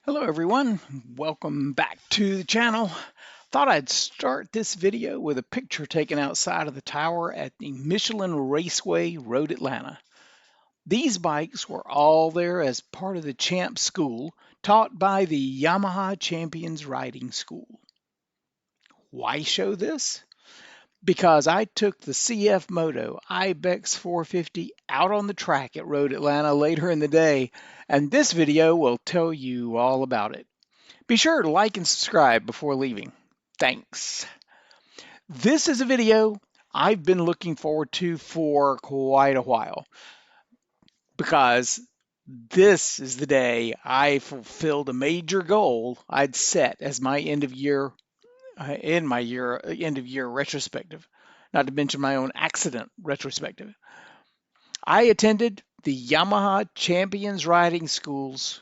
Hello everyone, welcome back to the channel. Thought I'd start this video with a picture taken outside of the tower at the Michelin Raceway Road Atlanta. These bikes were all there as part of the Champ School taught by the Yamaha Champions Riding School. Why show this? Because I took the CFMOTO Ibex 450 out on the track at Road Atlanta later in the day, and this video will tell you all about it. Be sure to like and subscribe before leaving. Thanks. This is a video I've been looking forward to for quite a while because this is the day I fulfilled a major goal I'd set as my end of year end of year retrospective, not to mention my own accident retrospective. I attended the Yamaha Champions Riding School's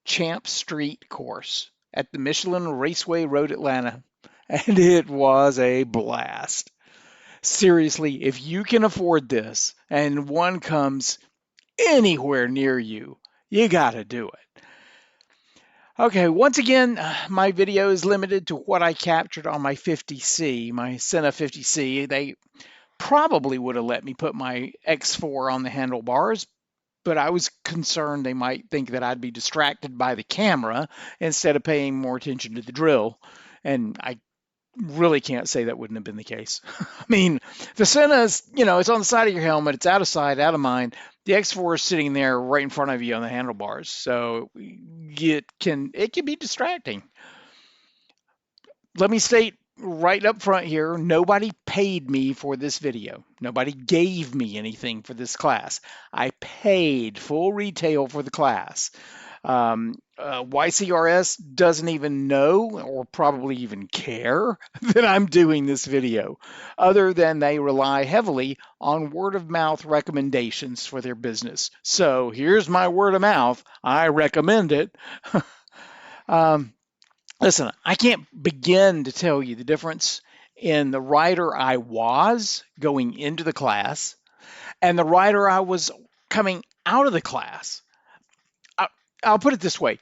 ChampStreet course at the Michelin Raceway Road Atlanta, and it was a blast. Seriously, if you can afford this and one comes anywhere near you, you gotta do it. Okay, once again, my video is limited to what I captured on my 50C, my Senna 50C. They probably would have let me put my X4 on the handlebars, but I was concerned they might think that I'd be distracted by the camera instead of paying more attention to the drill. And I really can't say that wouldn't have been the case. I mean, the Senna's, it's on the side of your helmet, it's out of sight, out of mind. The X4 is sitting there right in front of you on the handlebars, so it can be distracting. Let me state right up front here, nobody paid me for this video. Nobody gave me anything for this class. I paid full retail for the class. YCRS doesn't even know or probably even care that I'm doing this video, other than they rely heavily on word of mouth recommendations for their business. So here's my word of mouth. I recommend it. Listen, I can't begin to tell you the difference in the rider I was going into the class and the rider I was coming out of the class. I'll put it this way.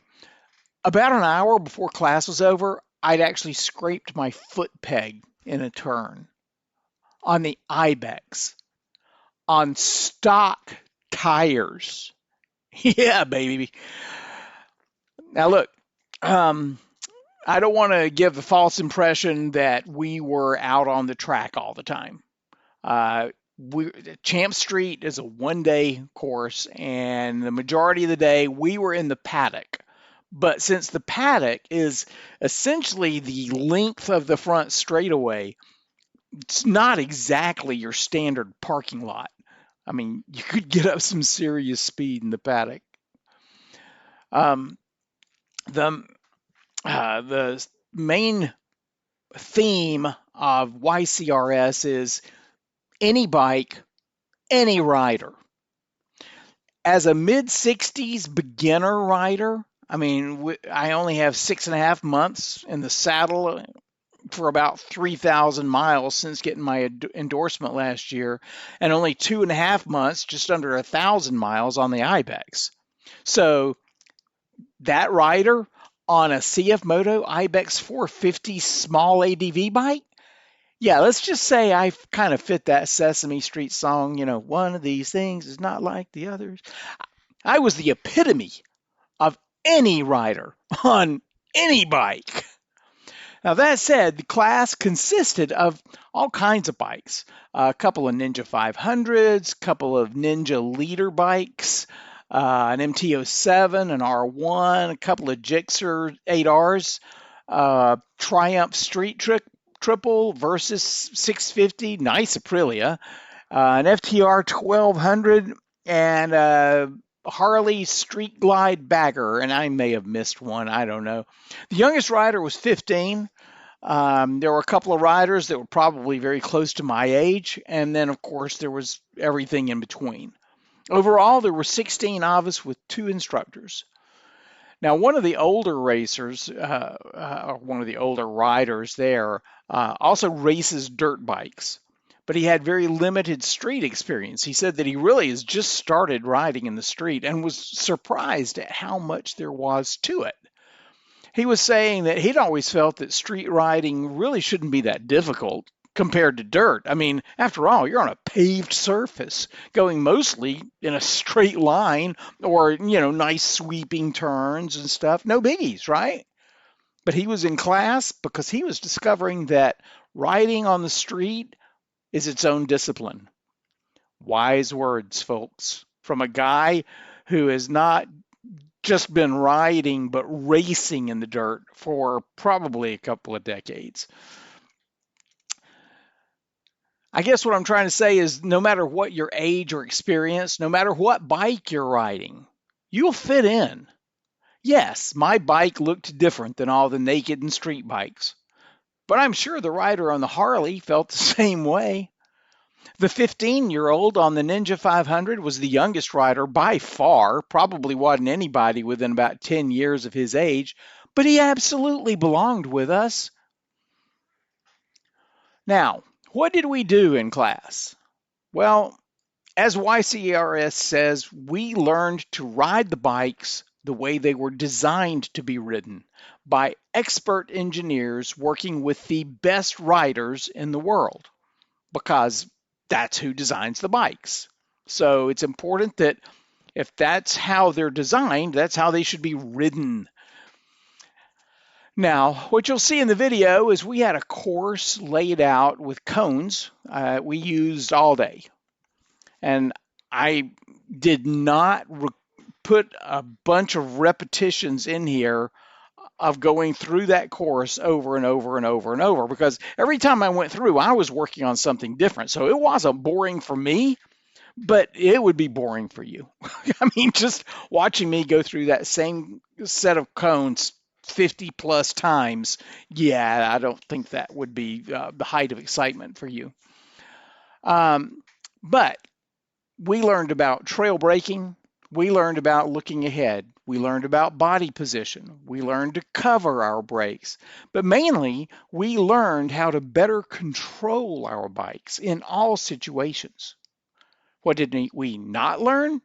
About an hour before class was over, I'd actually scraped my foot peg in a turn on the Ibex on stock tires. Yeah, baby. Now look, I don't want to give the false impression that we were out on the track all the time. ChampStreet is a one-day course, and the majority of the day we were in the paddock. But since the paddock is essentially the length of the front straightaway, it's not exactly your standard parking lot. I mean, you could get up some serious speed in the paddock. The main theme of YCRS is any bike, any rider. As a mid-60s beginner rider, I mean, I only have 6.5 months in the saddle for about 3,000 miles since getting my endorsement last year, and only 2.5 months, just under 1,000 miles on the Ibex. So that rider on a CFMOTO Ibex 450 small ADV bike, yeah, let's just say I kind of fit that Sesame Street song, one of these things is not like the others. I was the epitome of any rider on any bike. Now, that said, the class consisted of all kinds of bikes, a couple of Ninja 500s, a couple of Ninja leader bikes, an MT-07, an R1, a couple of Gixxer 8Rs, Triumph Street Triple versus 650, nice Aprilia, an FTR 1200, and a Harley Street Glide Bagger, and I may have missed one, I don't know. The youngest rider was 15. There were a couple of riders that were probably very close to my age, and then, of course, there was everything in between. Overall, there were 16 of us with 2 instructors. Now, one of the older racers, or one of the older riders there, also races dirt bikes, but he had very limited street experience. He said that he really has just started riding in the street and was surprised at how much there was to it. He was saying that he'd always felt that street riding really shouldn't be that difficult compared to dirt. I mean, after all, you're on a paved surface going mostly in a straight line or, nice sweeping turns and stuff. No biggies, right? But he was in class because he was discovering that riding on the street is its own discipline. Wise words, folks, from a guy who has not just been riding, but racing in the dirt for probably a couple of decades. I guess what I'm trying to say is no matter what your age or experience, no matter what bike you're riding, you'll fit in. Yes, my bike looked different than all the naked and street bikes, but I'm sure the rider on the Harley felt the same way. The 15-year-old on the Ninja 500 was the youngest rider by far, probably wasn't anybody within about 10 years of his age, but he absolutely belonged with us. Now, what did we do in class? Well, as YCRS says, we learned to ride the bikes the way they were designed to be ridden by expert engineers working with the best riders in the world, because that's who designs the bikes. So it's important that if that's how they're designed, that's how they should be ridden. Now, what you'll see in the video is we had a course laid out with cones we used all day. And I did not put a bunch of repetitions in here of going through that course over and over and over and over, because every time I went through, I was working on something different. So it wasn't boring for me, but it would be boring for you. I mean, just watching me go through that same set of cones 50 plus times, yeah, I don't think that would be the height of excitement for you. But we learned about trail braking. We learned about looking ahead. We learned about body position. We learned to cover our brakes. But mainly, we learned how to better control our bikes in all situations. What did we not learn?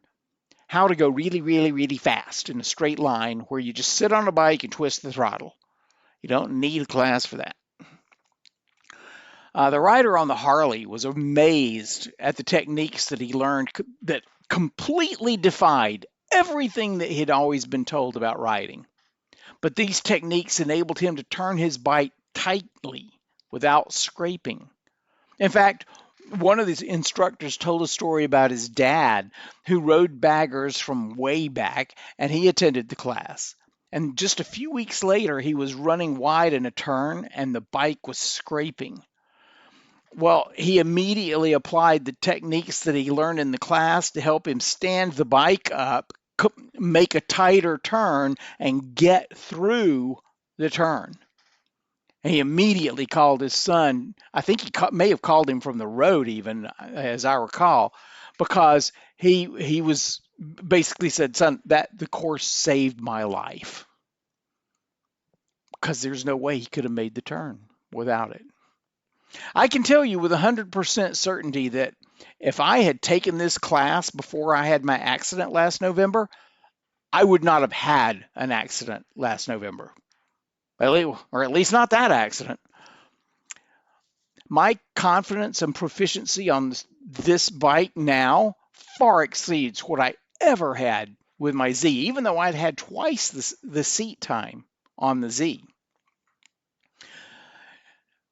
How to go really, really, really fast in a straight line where you just sit on a bike and twist the throttle. You don't need a class for that. The rider on the Harley was amazed at the techniques that he learned that completely defied everything that he'd always been told about riding. But these techniques enabled him to turn his bike tightly without scraping. In fact, one of these instructors told a story about his dad who rode baggers from way back, and he attended the class. And just a few weeks later, he was running wide in a turn, and the bike was scraping. Well, he immediately applied the techniques that he learned in the class to help him stand the bike up, make a tighter turn, and get through the turn. And he immediately called his son. I think he may have called him from the road even, as I recall, because he was basically said, "Son, that the course saved my life," because there's no way he could have made the turn without it. I can tell you with 100% certainty that if I had taken this class before I had my accident last November, I would not have had an accident last November, or at least not that accident. My confidence and proficiency on this bike now far exceeds what I ever had with my Z, even though I'd had twice the seat time on the Z.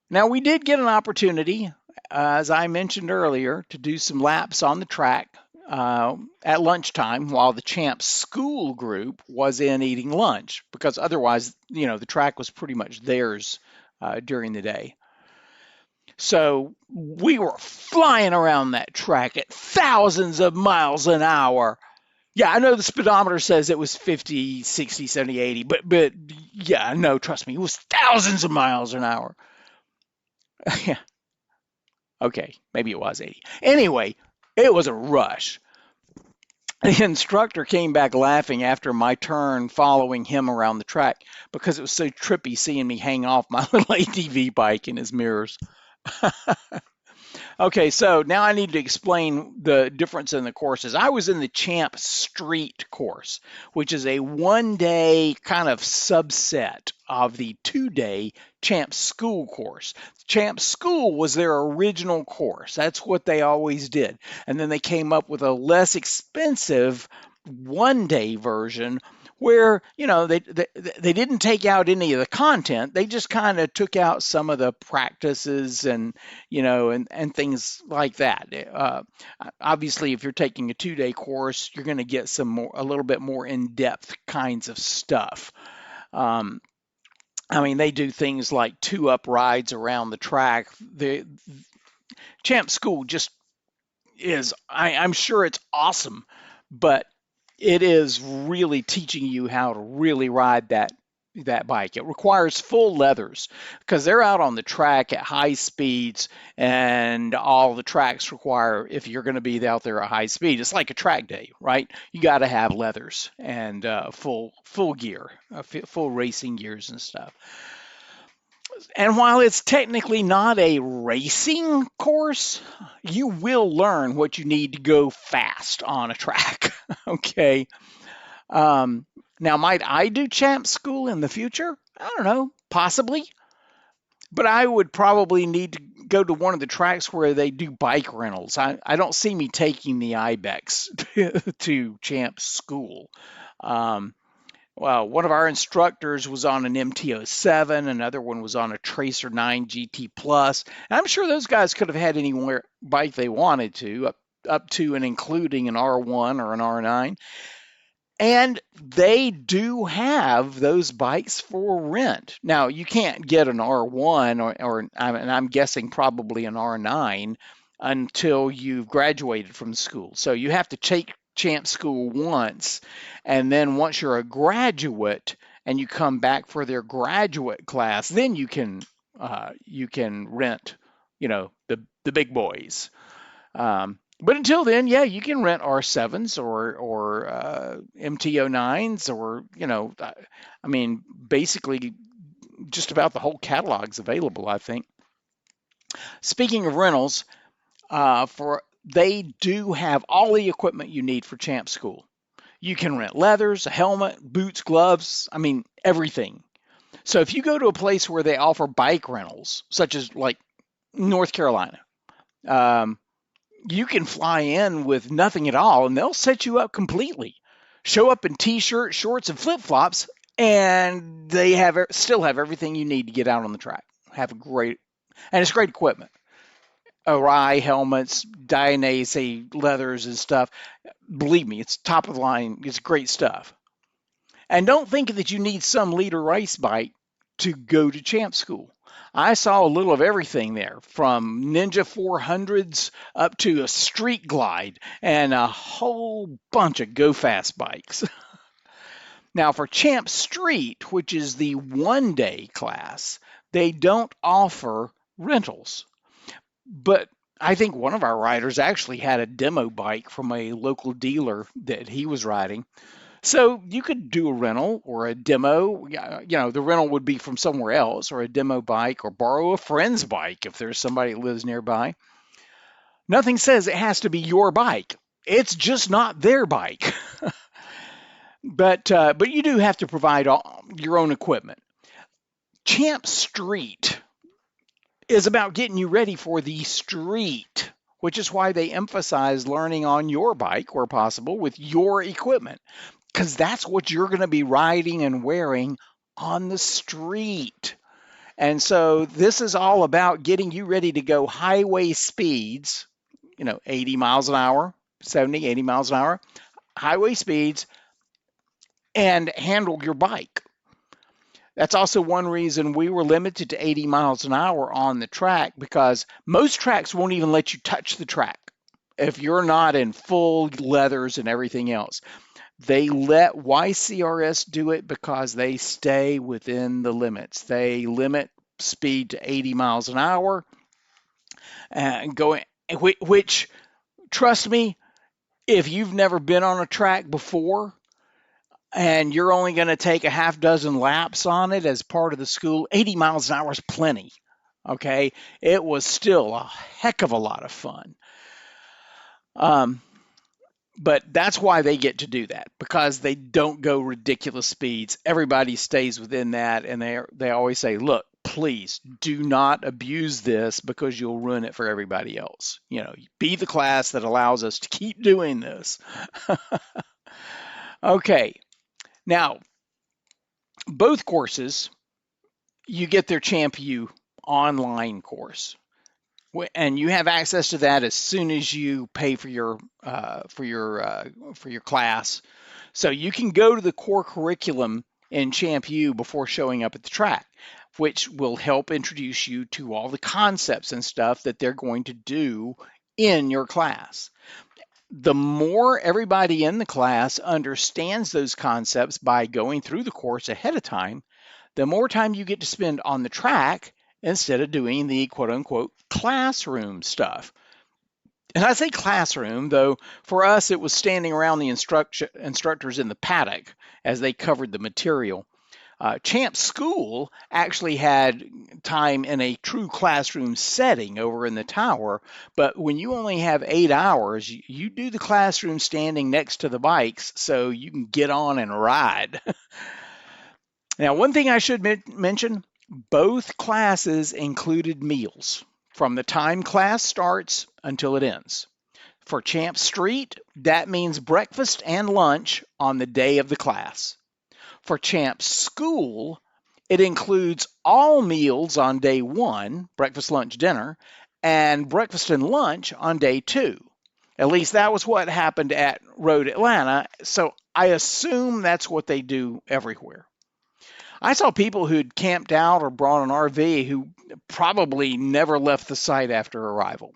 Now, we did get an opportunity, as I mentioned earlier, to do some laps on the track at lunchtime while the ChampSchool group was in eating lunch, because otherwise, the track was pretty much theirs during the day. So we were flying around that track at thousands of miles an hour. Yeah, I know the speedometer says it was 50, 60, 70, 80, but yeah, no, trust me, it was thousands of miles an hour. Yeah. Okay, maybe it was 80. Anyway, it was a rush. The instructor came back laughing after my turn following him around the track because it was so trippy seeing me hang off my little ATV bike in his mirrors. Okay, so now I need to explain the difference in the courses. I was in the ChampStreet course, which is a 1 day kind of subset of the 2 day ChampSchool course. ChampSchool was their original course. That's what they always did. And then they came up with a less expensive 1 day version where they didn't take out any of the content. They just kind of took out some of the practices and things like that. Obviously, if you're taking a 2 day course, you're going to get a little bit more in-depth kinds of stuff. They do things like 2-up rides around the track. The ChampSchool just is, I'm sure it's awesome, but it is really teaching you how to really ride that bike. It requires full leathers because they're out on the track at high speeds, and all the tracks require, if you're going to be out there at high speed, it's like a track day, right? You got to have leathers and full gear, full racing gears and stuff. And while it's technically not a racing course, you will learn what you need to go fast on a track. Okay. Now, might I do ChampSchool in the future? I don't know, possibly. But I would probably need to go to one of the tracks where they do bike rentals. I don't see me taking the Ibex to ChampSchool. Well, one of our instructors was on an MT-07, another one was on a Tracer 9 GT Plus. And I'm sure those guys could have had any bike they wanted to, up to and including an R1 or an R9. And they do have those bikes for rent. Now, you can't get an R1 and I'm guessing probably an R9 until you've graduated from school. So you have to take ChampSchool once, and then once you're a graduate and you come back for their graduate class, then you can rent, the big boys. But until then, yeah, you can rent R7s or MT-09s or, basically just about the whole catalog's available, I think. Speaking of rentals, they do have all the equipment you need for ChampSchool. You can rent leathers, a helmet, boots, gloves, everything. So if you go to a place where they offer bike rentals, such as like North Carolina, you can fly in with nothing at all, and they'll set you up completely. Show up in t-shirts, shorts, and flip-flops, and they still have everything you need to get out on the track. It's great equipment. Arai helmets, Dainese leathers and stuff. Believe me, it's top of the line. It's great stuff. And don't think that you need some leader race bike to go to ChampSchool. I saw a little of everything there, from Ninja 400s up to a Street Glide and a whole bunch of go fast bikes. Now for ChampStreet, which is the 1 day class, they don't offer rentals. But I think one of our riders actually had a demo bike from a local dealer that he was riding. So you could do a rental or a demo. The rental would be from somewhere else, or a demo bike, or borrow a friend's bike if there's somebody that lives nearby. Nothing says it has to be your bike. It's just not their bike. But you do have to provide your own equipment. ChampStreet is about getting you ready for the street, which is why they emphasize learning on your bike where possible with your equipment, because that's what you're going to be riding and wearing on the street. And so this is all about getting you ready to go highway speeds, 80 miles an hour, 70, 80 miles an hour, highway speeds, and handle your bike. That's also one reason we were limited to 80 miles an hour on the track, because most tracks won't even let you touch the track if you're not in full leathers and everything else. They let YCRS do it because they stay within the limits. They limit speed to 80 miles an hour, which, trust me, if you've never been on a track before and you're only going to take a half dozen laps on it as part of the school, 80 miles an hour is plenty. Okay, it was still a heck of a lot of fun. Um, but that's why they get to do that, because they don't go ridiculous speeds. Everybody stays within that, and they always say, "Look, please do not abuse this because you'll ruin it for everybody else. You know, be the class that allows us to keep doing this." Okay, now both courses, you get their ChampU online course, and you have access to that as soon as you pay for your class. So you can go to the core curriculum in ChampU before showing up at the track, which will help introduce you to all the concepts and stuff that they're going to do in your class. The more everybody in the class understands those concepts by going through the course ahead of time, the more time you get to spend on the track instead of doing the quote unquote classroom stuff. And I say classroom, though for us it was standing around the instructors in the paddock as they covered the material. ChampSchool actually had time in a true classroom setting over in the tower, but when you only have 8 hours, you do the classroom standing next to the bikes so you can get on and ride. Now, one thing I should mention, both classes included meals from the time class starts until it ends. For ChampStreet, that means breakfast and lunch on the day of the class. For ChampSchool, it includes all meals on day 1, breakfast, lunch, dinner, and breakfast and lunch on day 2. At least that was what happened at Road Atlanta, so I assume that's what they do everywhere. I saw people who'd camped out or brought an RV who probably never left the site after arrival.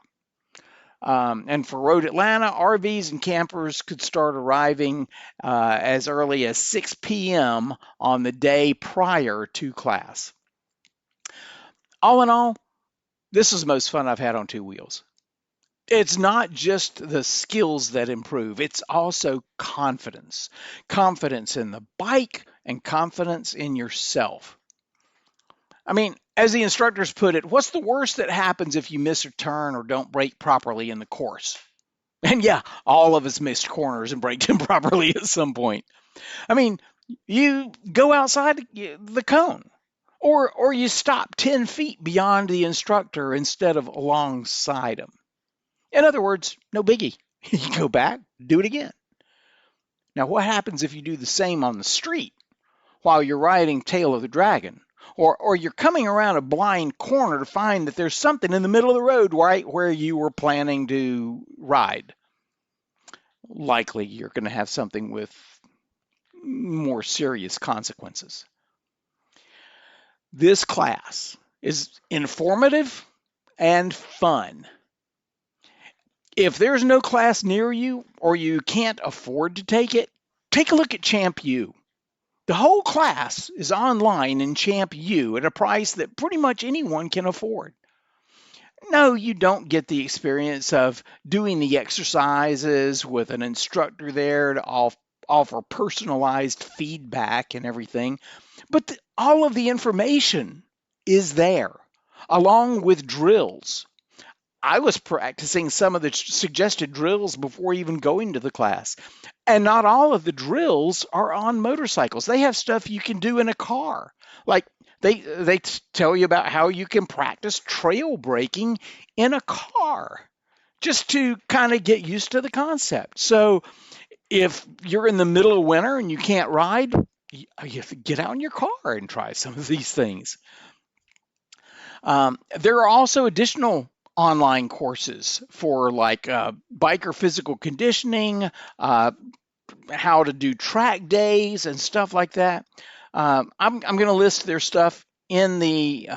And for Road Atlanta, RVs and campers could start arriving as early as 6 p.m. on the day prior to class. All in all, this is the most fun I've had on two wheels. It's not just the skills that improve, it's also confidence. Confidence in the bike and confidence in yourself. I mean, as the instructors put it, what's the worst that happens if you miss a turn or don't brake properly in the course? And yeah, all of us missed corners and braked improperly at some point. I mean, you go outside the cone, or you stop 10 feet beyond the instructor instead of alongside him. In other words, no biggie. You go back, do it again. Now, what happens if you do the same on the street while you're riding Tail of the Dragon? Or you're coming around a blind corner to find that there's something in the middle of the road right where you were planning to ride. Likely you're going to have something with more serious consequences. This class is informative and fun. If there's no class near you or you can't afford to take it, take a look at ChampU. The whole class is online in ChampU at a price that pretty much anyone can afford. No, you don't get the experience of doing the exercises with an instructor there to offer personalized feedback and everything, but all of the information is there, along with drills. I was practicing some of the suggested drills before even going to the class. And not all of the drills are on motorcycles. They have stuff you can do in a car. Like they tell you about how you can practice trail braking in a car just to kind of get used to the concept. So if you're in the middle of winter and you can't ride, you have to get out in your car and try some of these things. There are also additional online courses for like biker physical conditioning, how to do track days and stuff like that. I'm going to list their stuff in the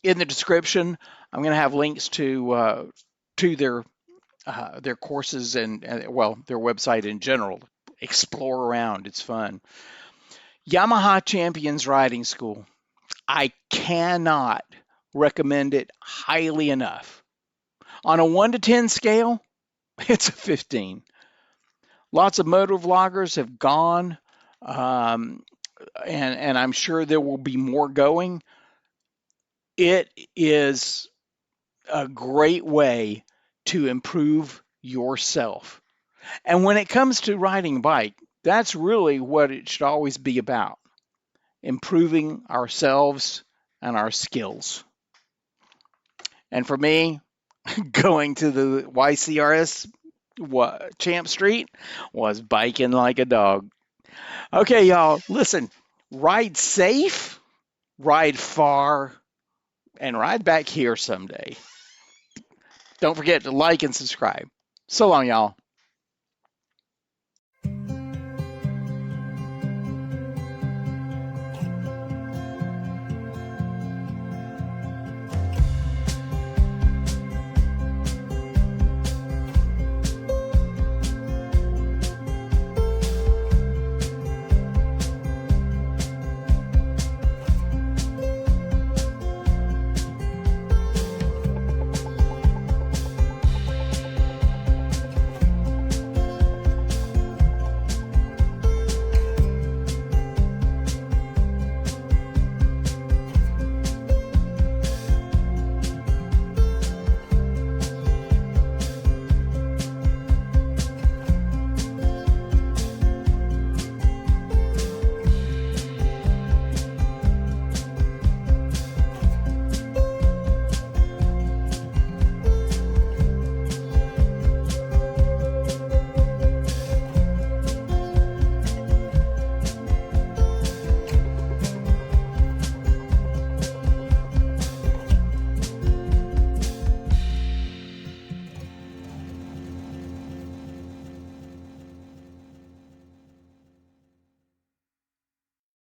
description. I'm going to have links to their courses and well, their website in general. Explore around. It's fun. Yamaha Champions Riding School. I cannot recommend it highly enough. On a 1 to 10 scale, it's a 15. Lots of motor vloggers have gone, and I'm sure there will be more going. It is a great way to improve yourself. And when it comes to riding a bike, that's really what it should always be about, improving ourselves and our skills. And for me, going to the YCRS ChampStreet was biking like a dog. Okay, y'all, listen, ride safe, ride far, and ride back here someday. Don't forget to like and subscribe. So long, y'all.